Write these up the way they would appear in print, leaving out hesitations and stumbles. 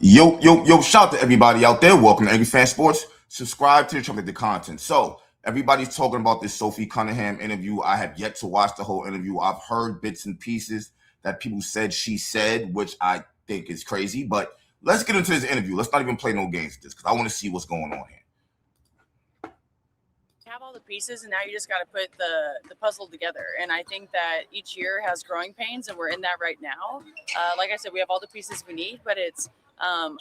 Yo, shout to everybody out there. Welcome to Angry Fan Sports. Subscribe to the channel, the content. So, everybody's talking about this Sophie Cunningham interview. I have yet to watch the whole interview. I've heard bits and pieces that people said she said, which I think is crazy. But let's get into this interview. Let's not even play no games with this because I want to see what's going on here. Have all the pieces, and now you just got to put the puzzle together. And I think that each year has growing pains, and we're in that right now. Like I said, we have all the pieces we need, but it's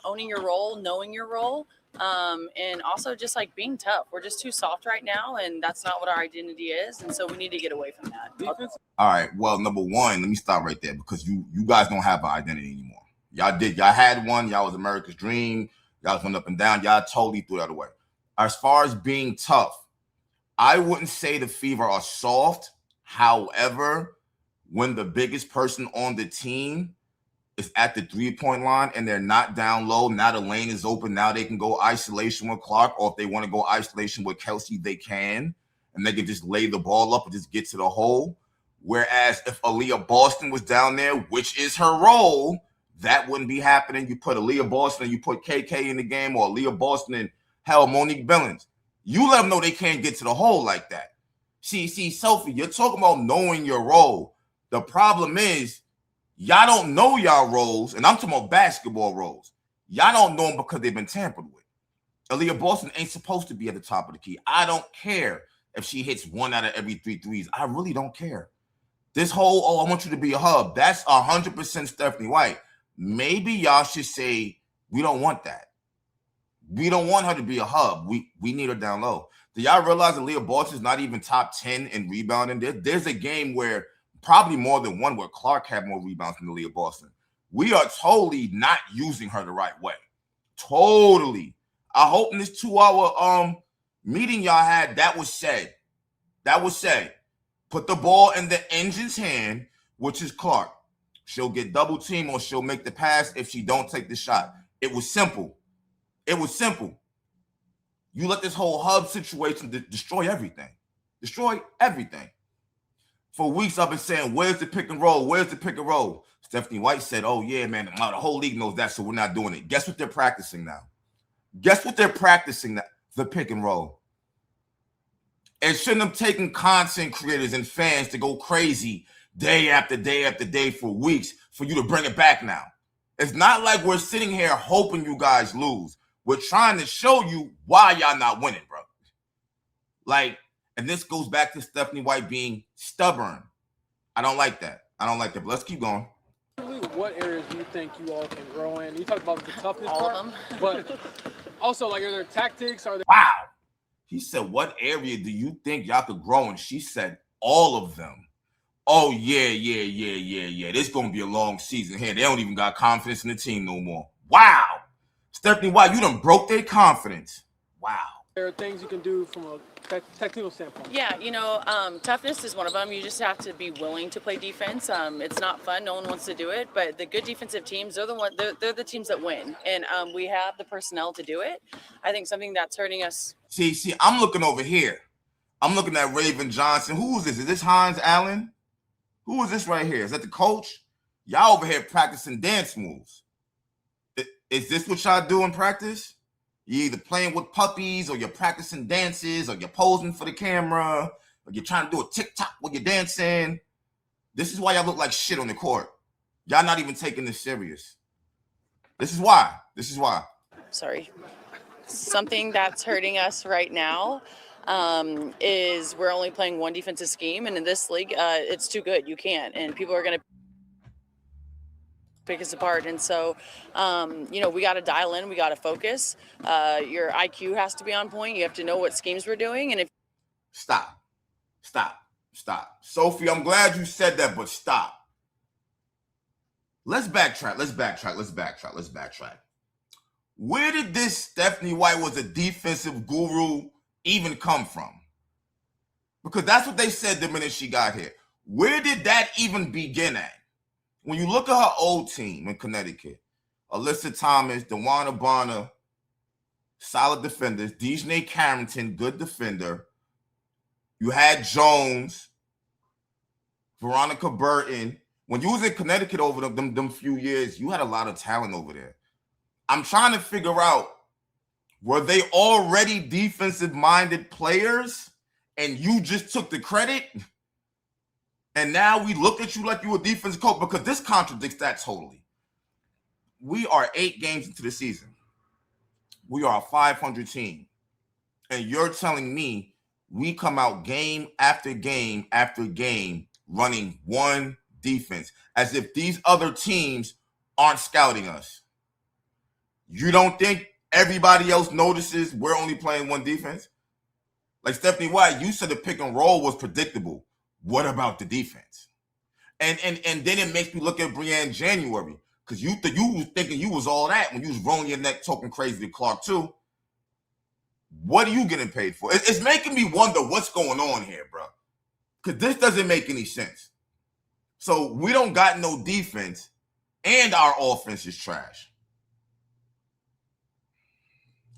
owning your role, knowing your role, and also just like being tough. We're just too soft right now, and that's not what our identity is. And so we need to get away from that. All right. Well, number one, let me stop right there because you guys don't have an identity anymore. Y'all did. Y'all had one. Y'all was America's dream. Y'all went up and down. Y'all totally threw that away. As far as being tough, I wouldn't say the Fever are soft. However, when the biggest person on the team is at the three-point line and they're not down low, now the lane is open. Now they can go isolation with Clark, or if they want to go isolation with Kelsey, they can. And they can just lay the ball up and just get to the hole. Whereas if Aaliyah Boston was down there, which is her role, that wouldn't be happening. You put Aaliyah Boston and you put KK in the game, or Aaliyah Boston and, hell, Monique Billings. You let them know they can't get to the hole like that. See, Sophie, you're talking about knowing your role. The problem is y'all don't know y'all roles, and I'm talking about basketball roles. Y'all don't know them because they've been tampered with. Aaliyah Boston ain't supposed to be at the top of the key. I don't care if she hits 1 out of every 3 threes. I really don't care. This whole, I want you to be a hub, that's 100% Stephanie White. Maybe y'all should say, we don't want that. We don't want her to be a hub. We need her down low. Do y'all realize that Leah Boston is not even top 10 in rebounding? There's a game where probably more than one where Clark had more rebounds than Leah Boston. We are totally not using her the right way. Totally. I hope in this 2-hour meeting y'all had, that was said. That was said. Put the ball in the engine's hand, which is Clark. She'll get double team or she'll make the pass if she don't take the shot. It was simple. It was simple. You let this whole hub situation destroy everything. Destroy everything. For weeks, I've been saying, where's the pick and roll? Where's the pick and roll? Stephanie White said, oh, yeah, man, the whole league knows that, so we're not doing it. Guess what they're practicing now? Guess what they're practicing now? The pick and roll. It shouldn't have taken content creators and fans to go crazy day after day after day for weeks for you to bring it back now. It's not like we're sitting here hoping you guys lose. We're trying to show you why y'all not winning, bro. Like, and this goes back to Stephanie White being stubborn. I don't like that. But let's keep going. What areas do you think you all can grow in? You talked about the toughness All part, of them. but also, like, are there tactics? Are there? Wow. He said, what area do you think y'all could grow in? She said, all of them. Oh, yeah. This going to be a long season here. They don't even got confidence in the team no more. Wow. Stephanie White, you done broke their confidence. Wow. There are things you can do from a technical standpoint. Yeah, toughness is one of them. You just have to be willing to play defense. It's not fun. No one wants to do it, but the good defensive teams, they're the teams that win, and we have the personnel to do it. I think something that's hurting us. See, I'm looking over here. I'm looking at Raven Johnson. Who is this? Is this Hines Allen? Who is this right here? Is that the coach? Y'all over here practicing dance moves. Is this what y'all do in practice? You're either playing with puppies, or you're practicing dances, or you're posing for the camera, or you're trying to do a TikTok while you're dancing. This is why y'all look like shit on the court. Y'all not even taking this serious. This is why. Sorry. Something that's hurting us right now is we're only playing one defensive scheme, and in this league, it's too good. You can't, and people are going to pick us apart. And so, we got to dial in. We got to focus. Your IQ has to be on point. You have to know what schemes we're doing. And if Stop. Sophie, I'm glad you said that, but stop. Let's backtrack. Where did this Stephanie White was a defensive guru even come from? Because that's what they said the minute she got here. Where did that even begin at? When you look at her old team in Connecticut, Alyssa Thomas, DeWanna Bonner, solid defenders, Dejanay Carrington, good defender. You had Jones, Veronica Burton. When you was in Connecticut over them few years, you had a lot of talent over there. I'm trying to figure out, were they already defensive-minded players and you just took the credit? And now we look at you like you a defensive coach, because this contradicts that totally. We are 8 games into the season. We are a 500 team. And you're telling me we come out game after game after game running one defense, as if these other teams aren't scouting us. You don't think everybody else notices we're only playing one defense? Like Stephanie White, you said the pick and roll was predictable. What about the defense? And then it makes me look at Brianne January, because you was thinking you was all that when you was rolling your neck talking crazy to Clark too. What are you getting paid for? It's making me wonder what's going on here, bro. Because this doesn't make any sense. So we don't got no defense, and our offense is trash.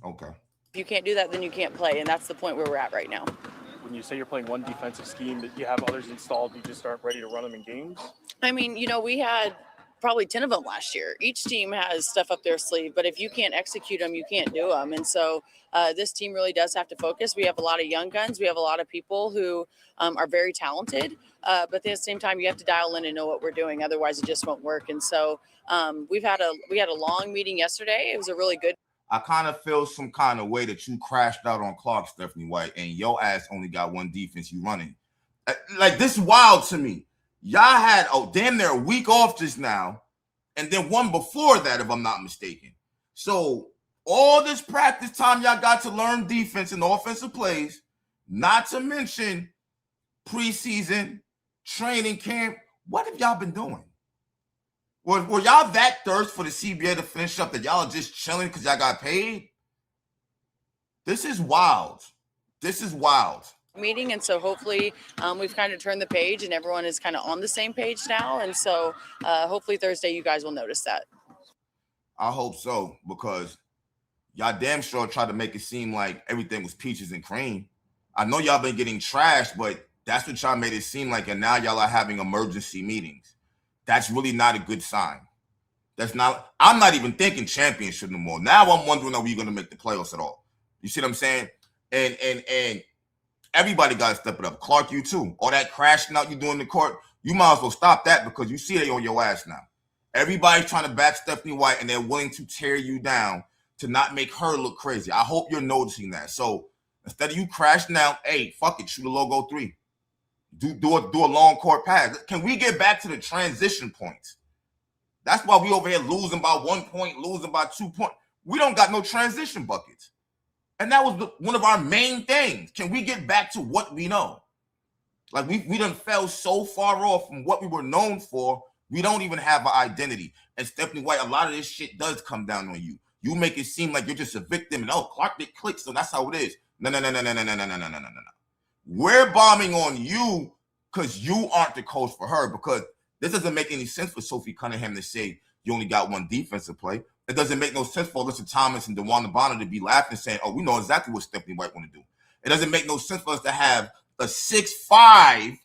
Okay. If you can't do that, then you can't play, and that's the point where we're at right now. When you say you're playing one defensive scheme, that you have others installed, you just aren't ready to run them in games? I mean, we had probably 10 of them last year. Each team has stuff up their sleeve, but if you can't execute them, you can't do them. And so this team really does have to focus. We have a lot of young guns. We have a lot of people who are very talented, but at the same time, you have to dial in and know what we're doing. Otherwise, it just won't work. And so we had a long meeting yesterday. It was a really good. I kind of feel some kind of way that you crashed out on Clark, Stephanie White, and your ass only got one defense you running. Like, this is wild to me. Y'all had damn near a week off just now, and then one before that, if I'm not mistaken. So all this practice time y'all got to learn defense and offensive plays, not to mention preseason, training camp. What have y'all been doing? Were y'all that thirst for the CBA to finish up that y'all are just chilling because y'all got paid? This is wild. This is wild. Meeting, and so hopefully we've kind of turned the page and everyone is kind of on the same page now, and so hopefully Thursday you guys will notice that. I hope so, because y'all damn sure tried to make it seem like everything was peaches and cream. I know y'all been getting trashed, but that's what y'all made it seem like, and now y'all are having emergency meetings. That's really not a good sign. I'm not even thinking championship no more. Now I'm wondering, are we going to make the playoffs at all? You see what I'm saying? And everybody got to step it up. Clark, you too. All that crashing out you doing in the court, you might as well stop that, because you see they on your ass now. Everybody's trying to back Stephanie White, and they're willing to tear you down to not make her look crazy. I hope you're noticing that. So instead of you crashing out, hey, fuck it, shoot a logo 3. Do a long court pass. Can we get back to the transition points? That's why we over here losing by 1 point, losing by 2 points. We don't got no transition buckets. And that was one of our main things. Can we get back to what we know? Like, we done fell so far off from what we were known for, we don't even have an identity. And Stephanie White, a lot of this shit does come down on you. You make it seem like you're just a victim, and Clark did click, so that's how it is. No. We're bombing on you because you aren't the coach for her, because this doesn't make any sense for Sophie Cunningham to say you only got one defensive play. It doesn't make no sense for Alyssa Thomas and DeWanda Bonner to be laughing saying, we know exactly what Stephanie White want to do. It doesn't make no sense for us to have a 6'5"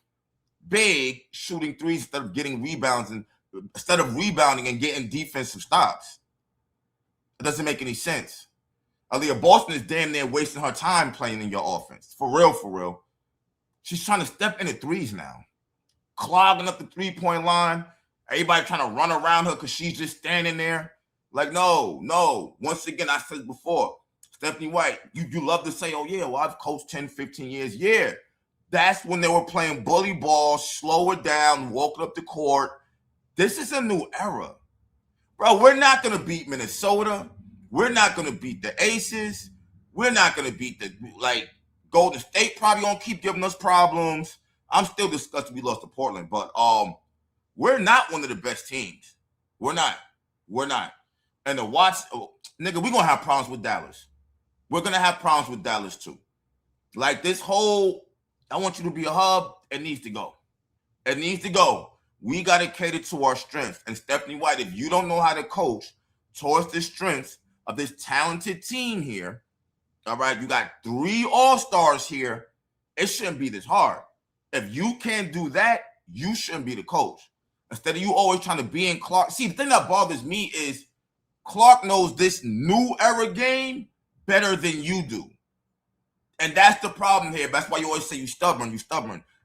big shooting threes instead of rebounding and getting defensive stops. It doesn't make any sense. Aaliyah Boston is damn near wasting her time playing in your offense. For real. She's trying to step into threes now, clogging up the three-point line. Everybody trying to run around her because she's just standing there. Like, no. Once again, I said before, Stephanie White, you love to say, I've coached 10, 15 years. Yeah, that's when they were playing bully ball, slow it down, walking up the court. This is a new era. Bro, we're not going to beat Minnesota. We're not going to beat the Aces. We're not going to beat Golden State probably going to keep giving us problems. I'm still disgusted we lost to Portland, but we're not one of the best teams. We're not. And nigga, we're going to have problems with Dallas. We're going to have problems with Dallas too. Like, this whole, I want you to be a hub, it needs to go. It needs to go. We got to cater to our strengths. And Stephanie White, if you don't know how to coach towards the strengths of this talented team here, all right, you got 3 all-stars here, it shouldn't be this hard. If you can't do that, you shouldn't be the coach. Instead of you always trying to be in Clark. See, the thing that bothers me is Clark knows this new era game better than you do. And that's the problem here. That's why you always say you stubborn.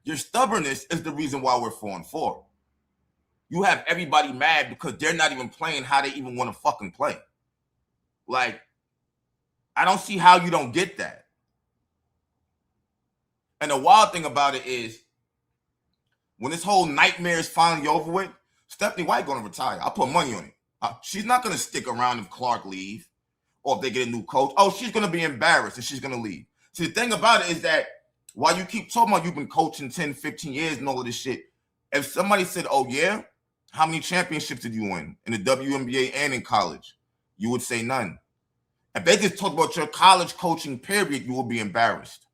Your stubbornness is the reason why we're 4-4. You have everybody mad because they're not even playing how they even want to fucking play. Like, I don't see how you don't get that. And the wild thing about it is, when this whole nightmare is finally over with, Stephanie White going to retire. I'll put money on it. She's not going to stick around if Clark leave or if they get a new coach. Oh, she's going to be embarrassed and she's going to leave. See, the thing about it is that while you keep talking about you've been coaching 10, 15 years and all of this shit, if somebody said, oh, yeah, how many championships did you win in the WNBA and in college? You would say none. If they just talk about your college coaching period, you will be embarrassed.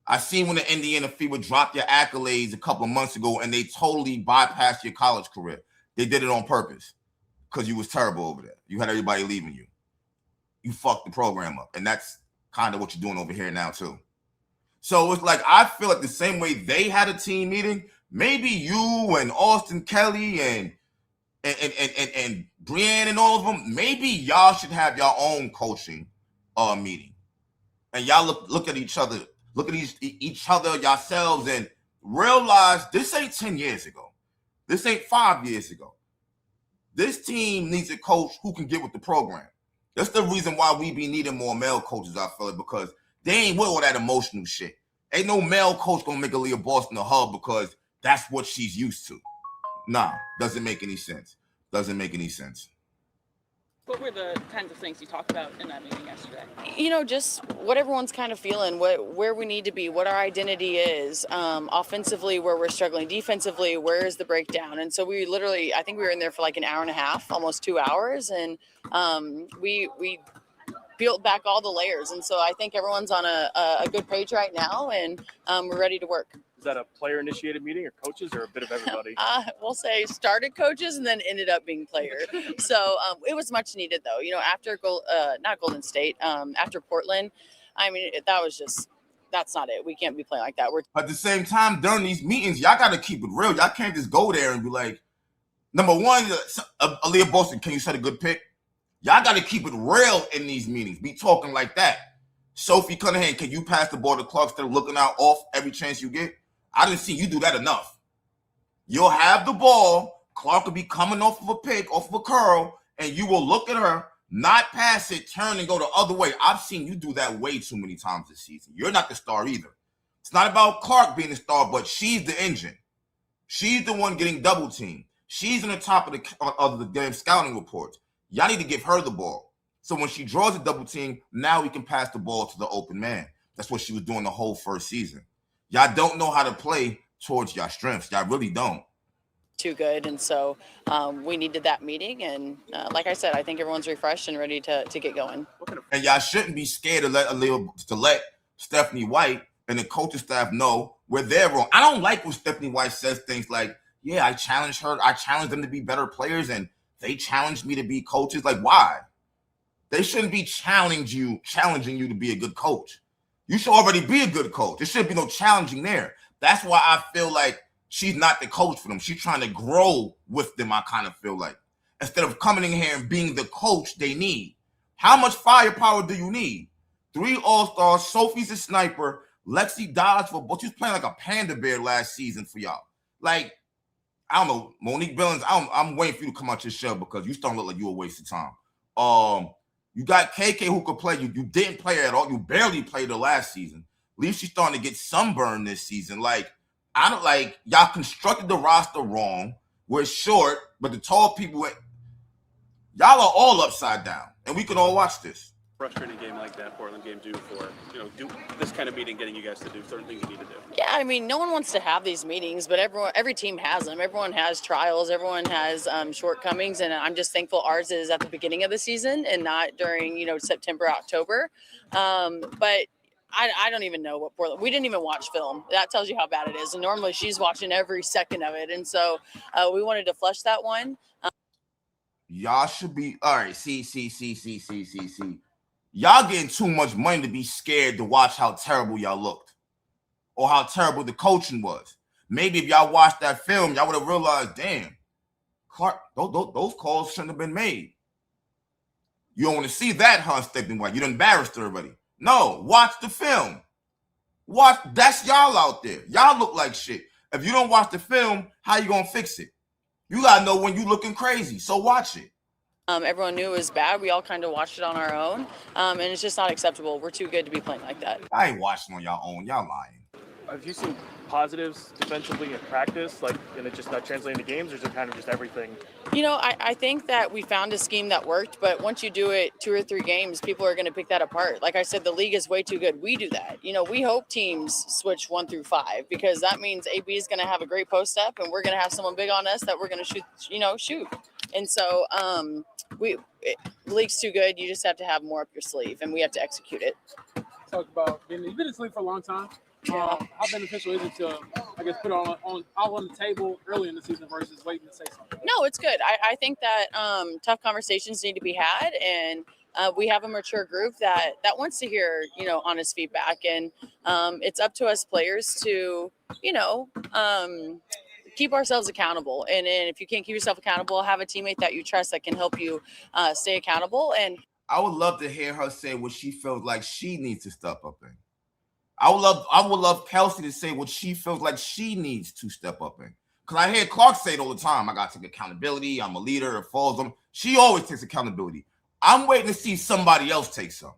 I seen when the Indiana Fever dropped your accolades a couple of months ago and they totally bypassed your college career. They did it on purpose because you was terrible over there. You had everybody leaving you. You fucked the program up. And that's kind of what you're doing over here now too. So it's like, I feel like the same way they had a team meeting, maybe you and Austin Kelly and Brienne and all of them, maybe y'all should have your own coaching meeting. And y'all look at each other. Look at each other, yourselves, and realize this ain't 10 years ago. This ain't 5 years ago. This team needs a coach who can get with the program. That's the reason why we be needing more male coaches, I feel it, because they ain't with all that emotional shit. Ain't no male coach gonna make Aaliyah Boston a hub because that's what she's used to. Nah, doesn't make any sense. Doesn't make any sense. What were the kinds of things you talked about in that meeting yesterday? You know, just what everyone's kind of feeling, where we need to be, what our identity is, offensively, where we're struggling, defensively, where is the breakdown. And so we literally, I think we were in there for like an hour and a half, almost 2 hours, and we built back all the layers. And so I think everyone's on a good page right now, and we're ready to work. Is that a player-initiated meeting or coaches or a bit of everybody? We'll say started coaches and then ended up being player. So it was much needed, though. You know, after not Golden State, after Portland, I mean, that's not it. We can't be playing like that. At the same time, during these meetings, y'all got to keep it real. Y'all can't just go there and be like, number one, Aaliyah Boston, can you set a good pick? Y'all got to keep it real in these meetings. Be talking like that. Sophie Cunningham, can you pass the ball to Clark instead of looking out off every chance you get? I didn't see you do that enough. You'll have the ball. Clark will be coming off of a pick, off of a curl, and you will look at her, not pass it, turn and go the other way. I've seen you do that way too many times this season. You're not the star either. It's not about Clark being the star, but she's the engine. She's the one getting double teamed. She's on the top of the damn scouting reports. Y'all need to give her the ball. So when she draws a double team, now we can pass the ball to the open man. That's what she was doing the whole first season. Y'all don't know how to play towards y'all strengths. Y'all really don't. Too good. And so we needed that meeting. And like I said, I think everyone's refreshed and ready to get going. And y'all shouldn't be scared to let Stephanie White and the coaching staff know where they're wrong. I don't like when Stephanie White says things like, yeah, I challenged her. I challenged them to be better players, and they challenged me to be coaches. Like, why? They shouldn't be challenging you to be a good coach. You should already be a good coach. There shouldn't be no challenging there. That's why I feel like she's not the coach for them. She's trying to grow with them, I kind of feel like. Instead of coming in here and being the coach they need. How much firepower do you need? 3 All-Stars, Sophie's a sniper, Lexi Dodge but she was playing like a panda bear last season for y'all. Like, I don't know, Monique Billings, I'm waiting for you to come out your shell because you starting to look like you a waste of time. You got KK who could play. You didn't play her at all. You barely played her last season. At least she's starting to get sunburn this season. Like, I don't like, y'all constructed the roster wrong. We're short, but the tall people, y'all are all upside down, and we can all watch this. Frustrating game like that Portland game do for, do this kind of meeting, getting you guys to do certain things you need to do? Yeah, I mean, no one wants to have these meetings, but every team has them. Everyone has trials. Everyone has shortcomings, and I'm just thankful ours is at the beginning of the season and not during, September, October. But I don't even know what Portland. We didn't even watch film. That tells you how bad it is. And normally she's watching every second of it, and so we wanted to flush that one. Y'all should be all right. See. Y'all getting too much money to be scared to watch how terrible y'all looked or how terrible the coaching was. Maybe if y'all watched that film, y'all would have realized, damn, Clark, those calls shouldn't have been made. You don't want to see that, huh, Stephanie White? You done embarrassed her already. No, watch the film. That's y'all out there. Y'all look like shit. If you don't watch the film, how you gonna fix it? You gotta know when you looking crazy, so watch it. Everyone knew it was bad. We all kind of watched it on our own, and it's just not acceptable. We're too good to be playing like that. I ain't watching on y'all own. Y'all lying. Have you seen positives defensively in practice, and it just not translating to games, or is it kind of just everything? I think that we found a scheme that worked, but once you do it 2 or 3 games, people are going to pick that apart. Like I said, the league is way too good. We do that. We hope teams switch 1 through 5 because that means AB is going to have a great post up, and we're going to have someone big on us that we're going to shoot. And so the league's too good. You just have to have more up your sleeve, and we have to execute it. Talk about you've been in this league for a long time. Yeah. How beneficial is it to, I guess, put it all on the table early in the season versus waiting to say something? No, it's good. I think that tough conversations need to be had, and we have a mature group that wants to hear, honest feedback, and it's up to us players to, keep ourselves accountable. And if you can't keep yourself accountable, have a teammate that you trust that can help you stay accountable. And I would love to hear her say what she feels like she needs to step up in. I would love Kelsey to say what she feels like she needs to step up in. Because I hear Clark say it all the time. I got to take accountability. I'm a leader. It falls on. She always takes accountability. I'm waiting to see somebody else take some.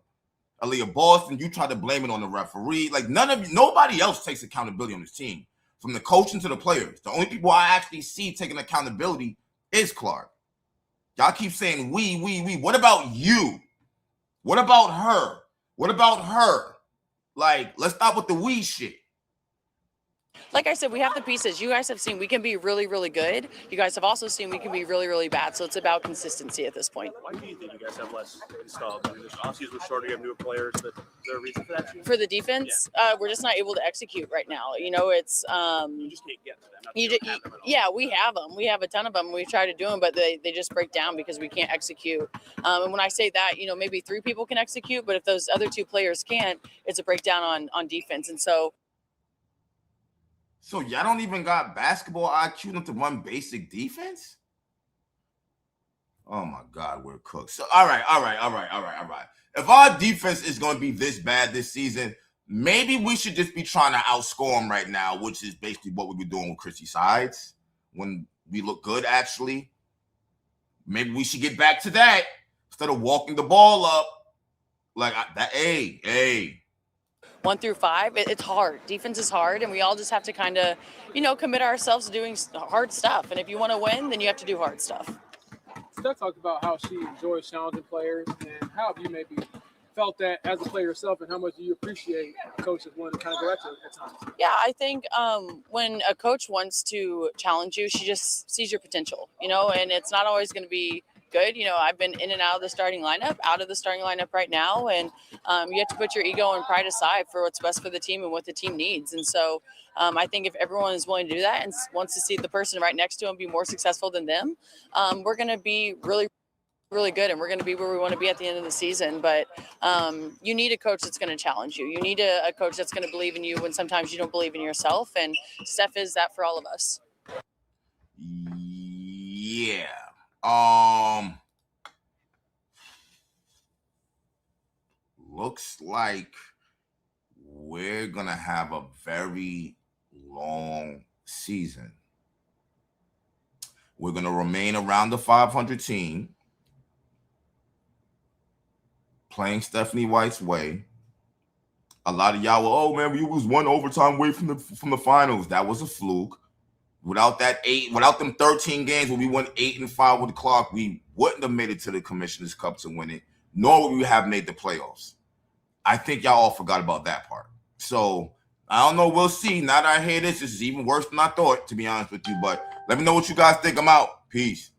Aaliyah Boston, you try to blame it on the referee. Like nobody else takes accountability on this team. From the coaching to the players. The only people I actually see taking accountability is Clark. Y'all keep saying we. What about you? What about her? What about her? Like, let's stop with the we shit. like I said, we have the pieces. You guys have seen we can be really, really good. You guys have also seen we can be really, really bad. So it's about consistency at this point. Why do you think you guys have less installed? I mean, this offseason was shorter. You have newer players. But is there a reason for that? For the defense, we're just not able to execute right now. It's You just can't get to them. we have them. We have a ton of them. We try to do them, but they just break down because we can't execute. And when I say that, maybe 3 people can execute, but if those other 2 players can't, it's a breakdown on defense. And so y'all don't even got basketball IQ to run basic defense? Oh my God, we're cooked. So all right. If our defense is going to be this bad this season, maybe we should just be trying to outscore them right now, which is basically what we were doing with Chrissy Sides when we look good, actually. Maybe we should get back to that instead of walking the ball up like that. Hey. 1 through 5, it's hard. Defense is hard, and we all just have to kind of, commit ourselves to doing hard stuff. And if you want to win, then you have to do hard stuff. Steph talked about how she enjoys challenging players, and how have you maybe felt that as a player yourself, and how much do you appreciate coaches wanting to kind of go at you at times? Yeah, I think when a coach wants to challenge you, she just sees your potential, and it's not always going to be good. I've been in and out of the starting lineup right now, and you have to put your ego and pride aside for what's best for the team and what the team needs. And so I think if everyone is willing to do that and wants to see the person right next to them be more successful than them, we're going to be really, really good, and we're going to be where we want to be at the end of the season. But you need a coach that's going to challenge you. You need a coach that's going to believe in you when sometimes you don't believe in yourself, and Steph is that for all of us. Yeah. Looks like we're gonna have a very long season. We're gonna remain around the 500 team, playing Stephanie White's way. A lot of y'all were, oh man, we was 1 overtime away from the finals. That was a fluke. Without them 13 games where we won 8-5 with the clock, we wouldn't have made it to the Commissioner's Cup to win it, nor would we have made the playoffs. I think y'all all forgot about that part. So I don't know. We'll see. Now that I hear this is even worse than I thought, to be honest with you. But let me know what you guys think. I'm out. Peace.